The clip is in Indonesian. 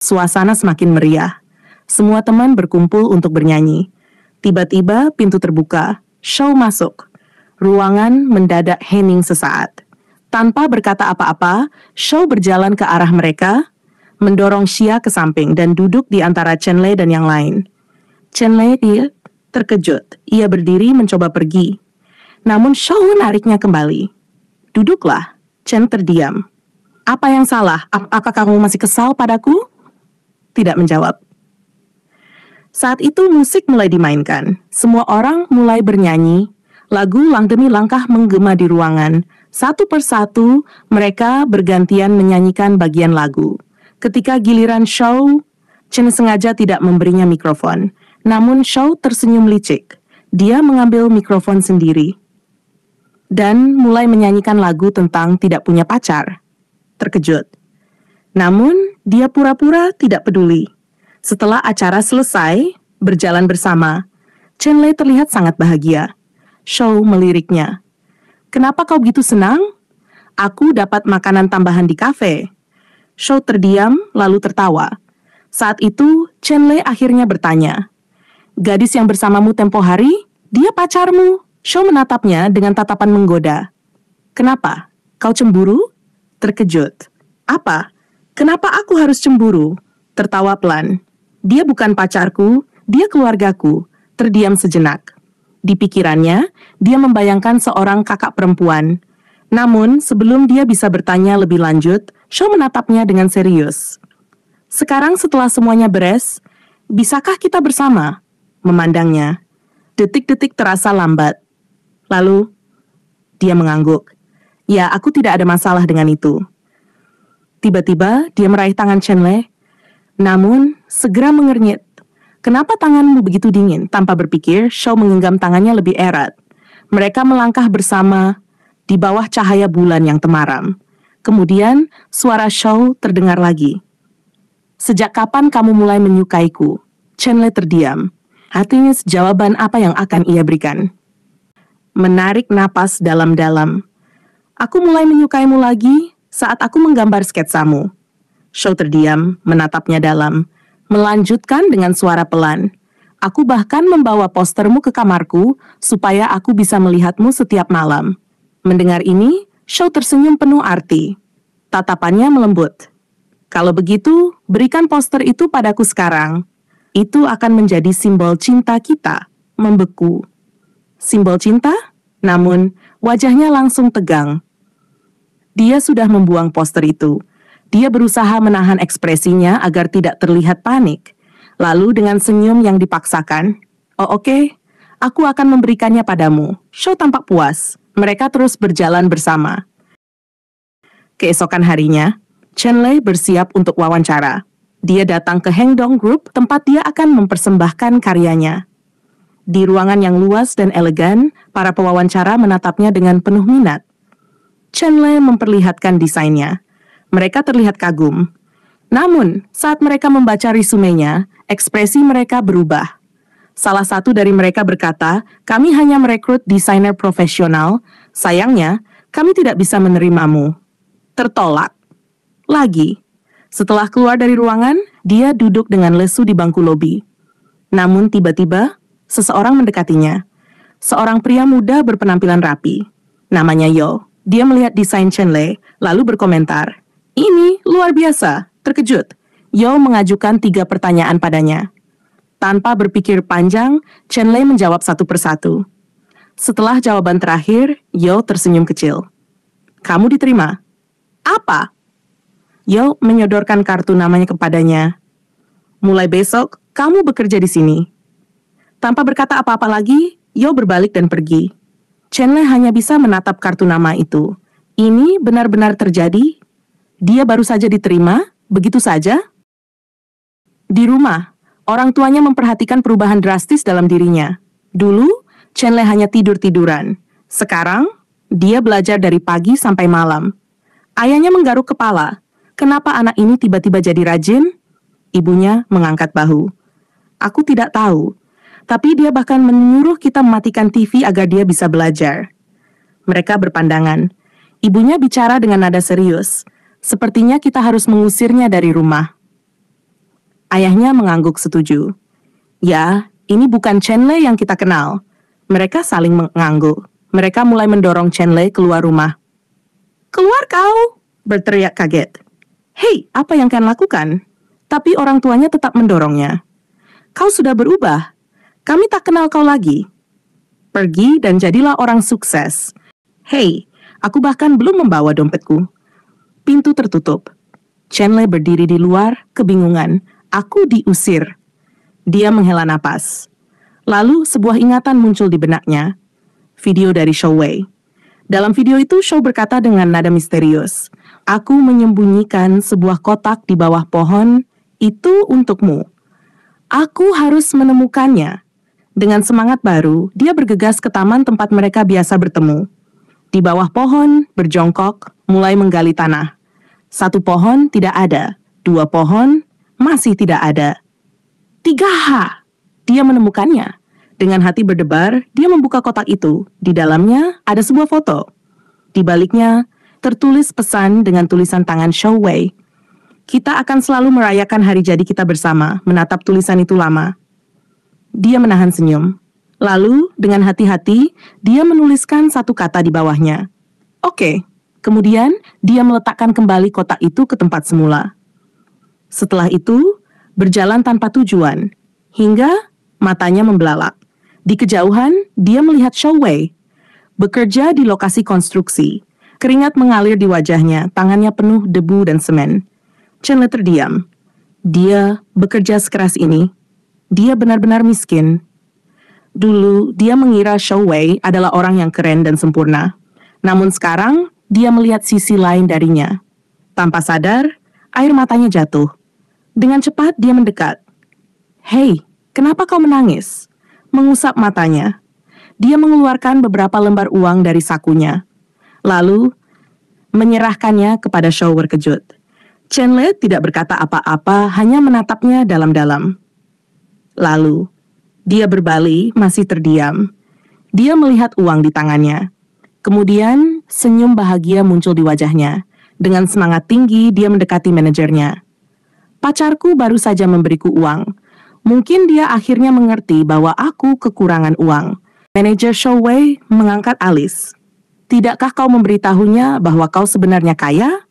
Suasana semakin meriah. Semua teman berkumpul untuk bernyanyi. Tiba-tiba pintu terbuka. Shaw masuk. Ruangan mendadak hening sesaat. Tanpa berkata apa-apa, Shaw berjalan ke arah mereka, mendorong Xia ke samping dan duduk di antara Chen Lei dan yang lain. Chen Lei terkejut. Ia berdiri mencoba pergi. Namun Shaw menariknya kembali. Duduklah. Chen terdiam. Apa yang salah? Apakah kamu masih kesal padaku? Tidak menjawab. Saat itu musik mulai dimainkan. Semua orang mulai bernyanyi. Lagu lang demi langkah menggema di ruangan. Satu persatu mereka bergantian menyanyikan bagian lagu. Ketika giliran Shaw, Chen sengaja tidak memberinya mikrofon. Namun Shaw tersenyum licik. Dia mengambil mikrofon sendiri. Dan mulai menyanyikan lagu tentang tidak punya pacar. Terkejut. Namun, dia pura-pura tidak peduli. Setelah acara selesai, berjalan bersama, Chen Lei terlihat sangat bahagia. Shaw meliriknya. Kenapa kau begitu senang? Aku dapat makanan tambahan di kafe. Shaw terdiam, lalu tertawa. Saat itu, Chen Lei akhirnya bertanya. Gadis yang bersamamu tempo hari, dia pacarmu. Shaw menatapnya dengan tatapan menggoda. Kenapa? Kau cemburu? Terkejut. Apa? Kenapa aku harus cemburu? Tertawa pelan. Dia bukan pacarku, dia keluargaku. Terdiam sejenak. Di pikirannya, dia membayangkan seorang kakak perempuan. Namun, sebelum dia bisa bertanya lebih lanjut, Shaw menatapnya dengan serius. Sekarang setelah semuanya beres, bisakah kita bersama? Memandangnya. Detik-detik terasa lambat. Lalu, dia mengangguk. Ya, aku tidak ada masalah dengan itu. Tiba-tiba, dia meraih tangan Chen Lei. Namun, segera mengernyit. Kenapa tanganmu begitu dingin? Tanpa berpikir, Shaw menggenggam tangannya lebih erat. Mereka melangkah bersama di bawah cahaya bulan yang temaram. Kemudian, suara Shaw terdengar lagi. Sejak kapan kamu mulai menyukaiku? Chen Lei terdiam. Hatinya jawaban apa yang akan ia berikan. Menarik napas dalam-dalam. Aku mulai menyukaimu lagi saat aku menggambar sketsamu. Shaw terdiam, menatapnya dalam. Melanjutkan dengan suara pelan. Aku bahkan membawa postermu ke kamarku supaya aku bisa melihatmu setiap malam. Mendengar ini, Shaw tersenyum penuh arti. Tatapannya melembut. Kalau begitu, berikan poster itu padaku sekarang. Itu akan menjadi simbol cinta kita. Membeku. Simbol cinta? Namun, wajahnya langsung tegang. Dia sudah membuang poster itu. Dia berusaha menahan ekspresinya agar tidak terlihat panik. Lalu dengan senyum yang dipaksakan, "Oh oke, aku akan memberikannya padamu." Shaw tampak puas. Mereka terus berjalan bersama. Keesokan harinya, Chen Lei bersiap untuk wawancara. Dia datang ke Hengdong Group, tempat dia akan mempersembahkan karyanya. Di ruangan yang luas dan elegan, para pewawancara menatapnya dengan penuh minat. Chen Lei memperlihatkan desainnya. Mereka terlihat kagum. Namun, saat mereka membaca resumenya, ekspresi mereka berubah. Salah satu dari mereka berkata, kami hanya merekrut desainer profesional, sayangnya, kami tidak bisa menerimamu. Tertolak. Lagi. Setelah keluar dari ruangan, dia duduk dengan lesu di bangku lobi. Namun tiba-tiba, seseorang mendekatinya. Seorang pria muda berpenampilan rapi. Namanya Yo. Dia melihat desain Chen Lei, lalu berkomentar, "Ini luar biasa." Terkejut, Yo mengajukan 3 pertanyaan padanya. Tanpa berpikir panjang, Chen Lei menjawab satu persatu. Setelah jawaban terakhir, Yo tersenyum kecil. "Kamu diterima." "Apa?" Yo menyodorkan kartu namanya kepadanya. "Mulai besok, kamu bekerja di sini." Tanpa berkata apa-apa lagi, Yo berbalik dan pergi. Chen Lei hanya bisa menatap kartu nama itu. Ini benar-benar terjadi? Dia baru saja diterima, begitu saja? Di rumah, orang tuanya memperhatikan perubahan drastis dalam dirinya. Dulu, Chen Lei hanya tidur-tiduran. Sekarang, dia belajar dari pagi sampai malam. Ayahnya menggaruk kepala. Kenapa anak ini tiba-tiba jadi rajin? Ibunya mengangkat bahu. Aku tidak tahu, tapi dia bahkan menyuruh kita mematikan TV agar dia bisa belajar. Mereka berpandangan. Ibunya bicara dengan nada serius. Sepertinya kita harus mengusirnya dari rumah. Ayahnya mengangguk setuju. Ya, ini bukan Chenle yang kita kenal. Mereka saling mengangguk. Mereka mulai mendorong Chenle keluar rumah. Keluar kau! Berteriak kaget. Hei, apa yang kalian lakukan? Tapi orang tuanya tetap mendorongnya. Kau sudah berubah. Kami tak kenal kau lagi. Pergi dan jadilah orang sukses. Hei, aku bahkan belum membawa dompetku. Pintu tertutup. Chenle berdiri di luar, kebingungan. Aku diusir. Dia menghela napas. Lalu sebuah ingatan muncul di benaknya. Video dari Shou Wei. Dalam video itu, Shou berkata dengan nada misterius, "Aku menyembunyikan sebuah kotak di bawah pohon, itu untukmu. Aku harus menemukannya." Dengan semangat baru, dia bergegas ke taman tempat mereka biasa bertemu. Di bawah pohon, berjongkok, mulai menggali tanah. Satu pohon tidak ada, dua pohon masih tidak ada. 3H! Dia menemukannya. Dengan hati berdebar, dia membuka kotak itu. Di dalamnya ada sebuah foto. Di baliknya, tertulis pesan dengan tulisan tangan Shou Wei. Kita akan selalu merayakan hari jadi kita bersama, menatap tulisan itu lama. Dia menahan senyum. Lalu, dengan hati-hati, dia menuliskan satu kata di bawahnya. Oke. Kemudian, dia meletakkan kembali kotak itu ke tempat semula. Setelah itu, berjalan tanpa tujuan, hingga matanya membelalak. Di kejauhan, dia melihat Shou Wei bekerja di lokasi konstruksi. Keringat mengalir di wajahnya, tangannya penuh debu dan semen. Chenle terdiam. Dia bekerja sekeras ini. Dia benar-benar miskin. Dulu, dia mengira Shou Wei adalah orang yang keren dan sempurna. Namun sekarang, dia melihat sisi lain darinya. Tanpa sadar, air matanya jatuh. Dengan cepat, dia mendekat. Hei, kenapa kau menangis? Mengusap matanya. Dia mengeluarkan beberapa lembar uang dari sakunya. Lalu, menyerahkannya kepada Shou terkejut. Chenle tidak berkata apa-apa, hanya menatapnya dalam-dalam. Lalu, dia berbalik, masih terdiam. Dia melihat uang di tangannya. Kemudian, senyum bahagia muncul di wajahnya. Dengan semangat tinggi, dia mendekati manajernya. Pacarku baru saja memberiku uang. Mungkin dia akhirnya mengerti bahwa aku kekurangan uang. Manajer Shou Wei mengangkat alis. Tidakkah kau memberitahunya bahwa kau sebenarnya kaya?